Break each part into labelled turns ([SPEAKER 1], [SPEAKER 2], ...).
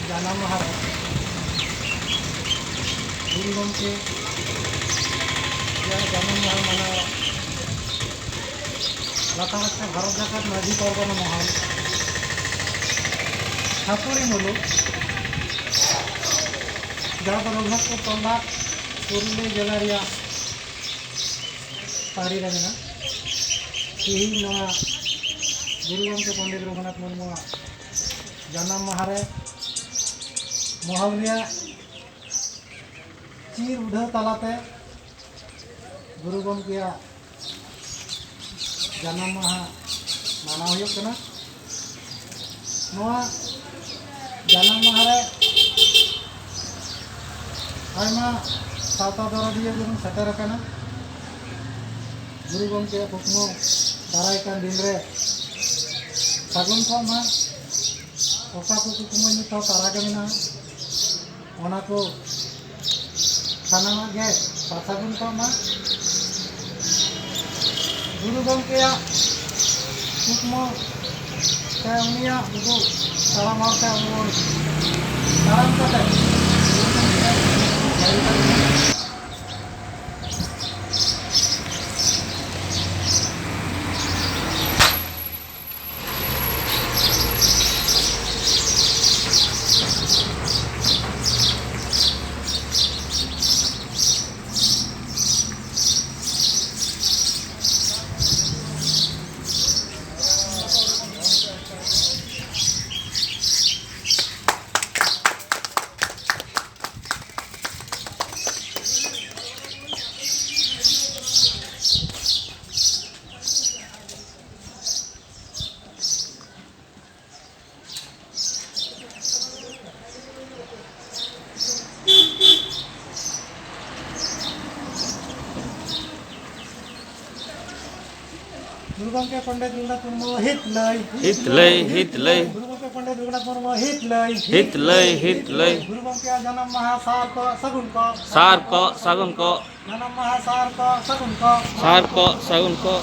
[SPEAKER 1] जानाम माहा गुरु गंके जानाम माहा माना लाता भारत जाकात माझी परगना महान ठाकुरी मुलुक जहाँ पर रघुनाथपुर तोंडा पुरुलिया जिला रिया पारी रंगना तेही नवा गुरु गंके पंडित रघुनाथ मुर्मू जानाम माहारे महल चीर उड़ाव तालाते गुरु गंके जानाम माहा माना हुयुग कना नवा जानाम माहारे आयमा सावता दरदिया जन सेटर कना गुरु गंके कुकमु दाराय कान दिन रे सागुन को मा ओका को कुकमु नि तो तारा के मेना ओना को सानामा गे सागुन को मा गुरु गंके कुकमु ते उनिया बुदु ताराम हरते उन ताराम कते गुरु गंके पंडित रघुनाथ मुर्मू हित लय गुरु गंके पंडित रघुनाथ मुर्मू हित लय गुरु गंके जानाम माहा सार को सगुन को जानाम माहा सार को सगुन को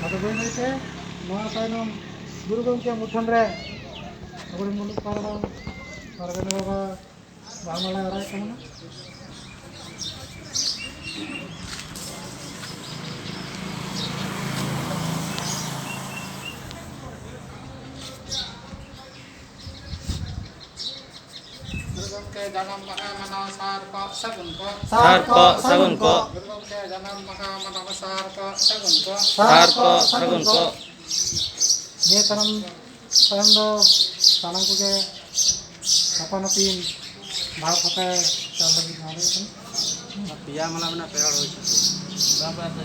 [SPEAKER 1] अदो बई बईते नवा तायनम गुरु गंके मुठन रे अबरे मुलुक पारगना बाबा बामला राय कना जानाम माहा माना सार को सगुन को गुरु गंके जानाम माहा माना सार को सगुन को ये तरम स्वयं दो सानम को के अपन भाव पते चल लगी मारे पिया मला मना पेड़ होई बाबा तो